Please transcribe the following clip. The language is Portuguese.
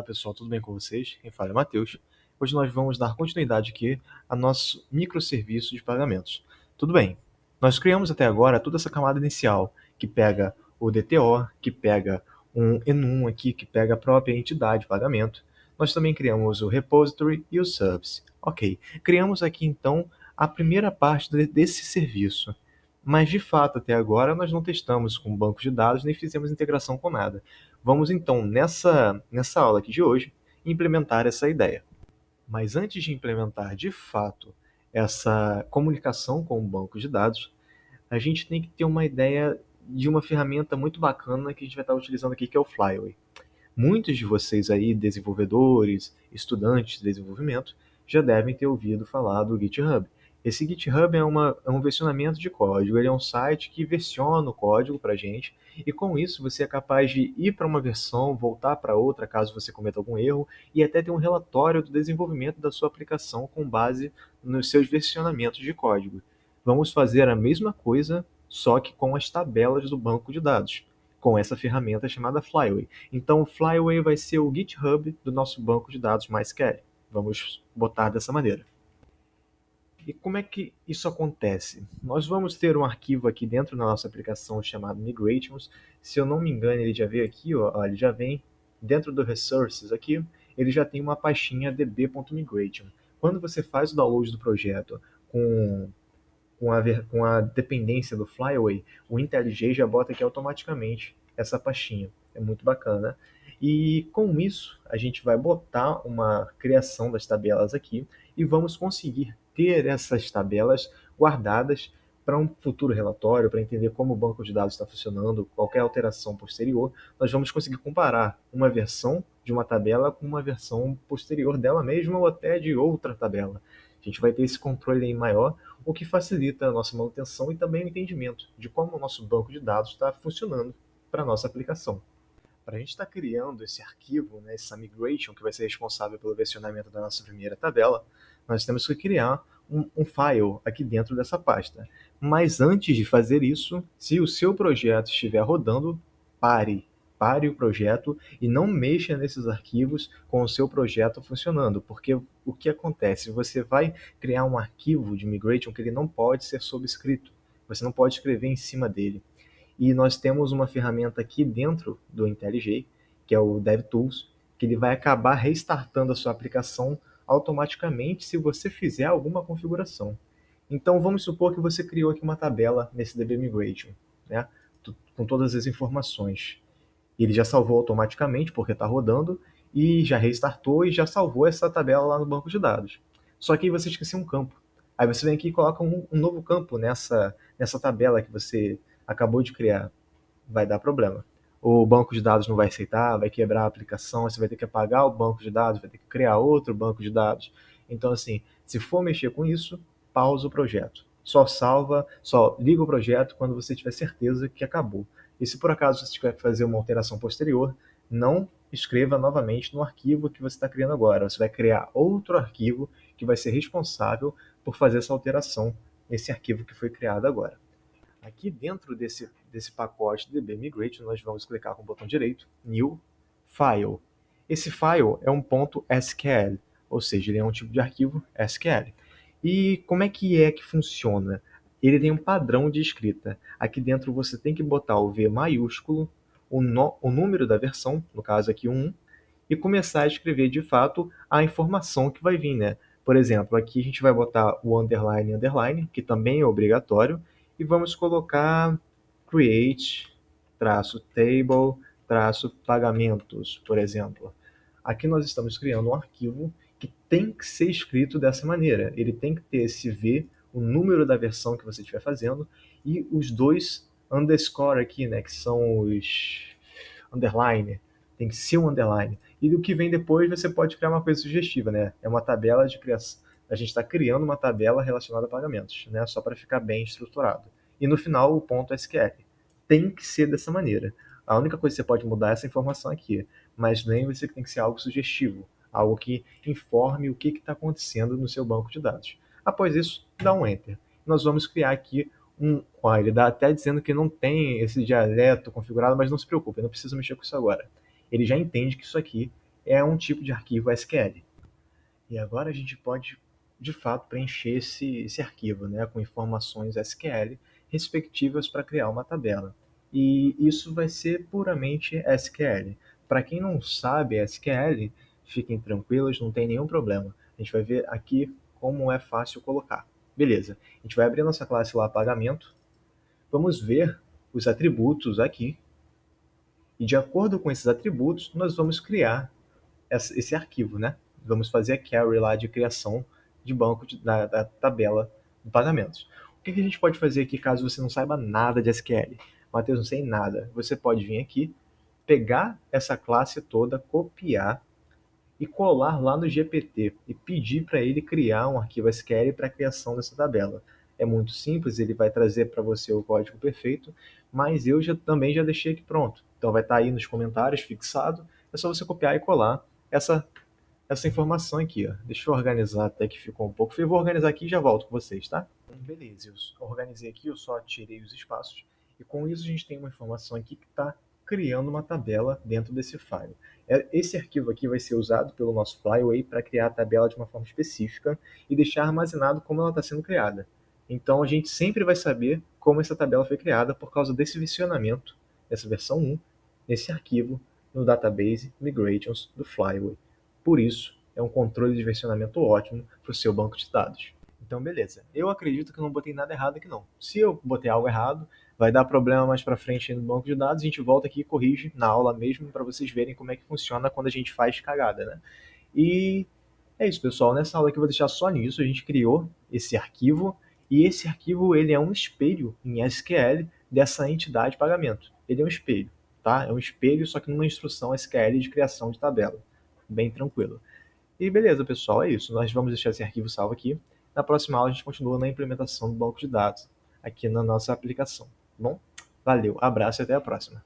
Olá pessoal, tudo bem com vocês? Quem fala é Matheus. Hoje nós vamos dar continuidade aqui a nosso microserviço de pagamentos. Tudo bem, nós criamos até agora toda essa camada inicial, que pega o DTO, que pega um enum aqui, que pega a própria entidade de pagamento. Nós também criamos o repository e o service. Ok, criamos aqui então a primeira parte desse serviço. Mas de fato, até agora, nós não testamos com banco de dados nem fizemos integração com nada. Vamos então, nessa aula aqui de hoje, implementar essa ideia. Mas antes de implementar de fato essa comunicação com o banco de dados, a gente tem que ter uma ideia de uma ferramenta muito bacana que a gente vai estar utilizando aqui, que é o Flyway. Muitos de vocês aí, desenvolvedores, estudantes de desenvolvimento, já devem ter ouvido falar do GitHub. Esse GitHub é um versionamento de código, ele é um site que versiona o código para a gente, e com isso você é capaz de ir para uma versão, voltar para outra caso você cometa algum erro, e até ter um relatório do desenvolvimento da sua aplicação com base nos seus versionamentos de código. Vamos fazer a mesma coisa, só que com as tabelas do banco de dados, com essa ferramenta chamada Flyway. Então, o Flyway vai ser o GitHub do nosso banco de dados MySQL. Vamos botar dessa maneira. E como é que isso acontece? Nós vamos ter um arquivo aqui dentro da nossa aplicação chamado Migrations. Se eu não me engano, ele já veio aqui, ó, ele já vem dentro do Resources aqui, ele já tem uma pastinha db.migration. Quando você faz o download do projeto com a dependência do Flyway, o IntelliJ já bota aqui automaticamente essa pastinha. É muito bacana. E com isso, a gente vai botar uma criação das tabelas aqui e vamos conseguir ter essas tabelas guardadas para um futuro relatório, para entender como o banco de dados está funcionando, qualquer alteração posterior, nós vamos conseguir comparar uma versão de uma tabela com uma versão posterior dela mesma ou até de outra tabela. A gente vai ter esse controle aí maior, o que facilita a nossa manutenção e também o entendimento de como o nosso banco de dados está funcionando para a nossa aplicação. Para a gente estar criando esse arquivo, né, essa migration, que vai ser responsável pelo versionamento da nossa primeira tabela, nós temos que criar um file aqui dentro dessa pasta. Mas antes de fazer isso, se o seu projeto estiver rodando, pare o projeto e não mexa nesses arquivos com o seu projeto funcionando, porque o que acontece? Você vai criar um arquivo de migration que ele não pode ser sobrescrito, você não pode escrever em cima dele. E nós temos uma ferramenta aqui dentro do IntelliJ, que é o DevTools, que ele vai acabar restartando a sua aplicação automaticamente se você fizer alguma configuração. Então vamos supor que você criou aqui uma tabela nesse DB Migration, né, com todas as informações. Ele já salvou automaticamente porque está rodando e já restartou e já salvou essa tabela lá no banco de dados. Só que aí você esqueceu um campo. Aí você vem aqui e coloca um novo campo nessa tabela que você acabou de criar. Vai dar problema. O banco de dados não vai aceitar, vai quebrar a aplicação, você vai ter que apagar o banco de dados, vai ter que criar outro banco de dados. Então, assim, se for mexer com isso, pausa o projeto. Só salva, só liga o projeto quando você tiver certeza que acabou. E se por acaso você tiver que fazer uma alteração posterior, não escreva novamente no arquivo que você está criando agora. Você vai criar outro arquivo que vai ser responsável por fazer essa alteração nesse arquivo que foi criado agora. Aqui dentro desse pacote DB Migration, nós vamos clicar com o botão direito, New File. Esse file é um .sql, ou seja, ele é um tipo de arquivo SQL. E como é que funciona? Ele tem um padrão de escrita. Aqui dentro você tem que botar o V maiúsculo, o número da versão, no caso aqui 1, e começar a escrever de fato a informação que vai vir, né? Por exemplo, aqui a gente vai botar o underline, underline, que também é obrigatório, e vamos colocar create, table, pagamentos, por exemplo. Aqui nós estamos criando um arquivo que tem que ser escrito dessa maneira. Ele tem que ter esse V, o número da versão que você estiver fazendo, e os dois underscore aqui, né, que são os underline. Tem que ser um underline. E do que vem depois, você pode criar uma coisa sugestiva, né? É uma tabela de criação. A gente está criando uma tabela relacionada a pagamentos, né? Só para ficar bem estruturado. E no final, o ponto SQL. Tem que ser dessa maneira. A única coisa que você pode mudar é essa informação aqui. Mas lembre-se que tem que ser algo sugestivo. Algo que informe o que está acontecendo no seu banco de dados. Após isso, dá um Enter. Nós vamos criar aqui ele dá até dizendo que não tem esse dialeto configurado, mas não se preocupe, eu não preciso mexer com isso agora. Ele já entende que isso aqui é um tipo de arquivo SQL. E agora a gente pode, de fato, preencher esse arquivo, né, com informações SQL respectivas para criar uma tabela. E isso vai ser puramente SQL. Para quem não sabe SQL, fiquem tranquilos, não tem nenhum problema. A gente vai ver aqui como é fácil colocar. Beleza, a gente vai abrir nossa classe lá, pagamento. Vamos ver os atributos aqui. E de acordo com esses atributos, nós vamos criar esse arquivo, né? Vamos fazer a query lá de criação de banco da tabela de pagamentos. O que a gente pode fazer aqui caso você não saiba nada de SQL? Matheus, não sei nada. Você pode vir aqui, pegar essa classe toda, copiar e colar lá no GPT e pedir para ele criar um arquivo SQL para a criação dessa tabela. É muito simples, ele vai trazer para você o código perfeito, mas eu também já deixei aqui pronto. Então vai estar aí nos comentários fixado, é só você copiar e colar essa informação aqui. Ó. Deixa eu organizar até que ficou um pouco feio. Eu vou organizar aqui e já volto com vocês, tá? Beleza, eu organizei aqui, eu só tirei os espaços e com isso a gente tem uma informação aqui que está criando uma tabela dentro desse file. Esse arquivo aqui vai ser usado pelo nosso Flyway para criar a tabela de uma forma específica e deixar armazenado como ela está sendo criada. Então a gente sempre vai saber como essa tabela foi criada por causa desse versionamento, dessa versão 1, nesse arquivo no Database Migrations do Flyway. Por isso, é um controle de versionamento ótimo para o seu banco de dados. Então, beleza. Eu acredito que eu não botei nada errado aqui, não. Se eu botei algo errado, vai dar problema mais para frente no banco de dados, a gente volta aqui e corrige na aula mesmo para vocês verem como é que funciona quando a gente faz cagada, né? E é isso, pessoal. Nessa aula aqui eu vou deixar só nisso. A gente criou esse arquivo e esse arquivo ele é um espelho em SQL dessa entidade de pagamento. Ele é um espelho, tá? É um espelho, só que numa instrução SQL de criação de tabela. Bem tranquilo. E beleza, pessoal, é isso. Nós vamos deixar esse arquivo salvo aqui. Na próxima aula a gente continua na implementação do banco de dados aqui na nossa aplicação. Tá bom? Valeu, abraço e até a próxima.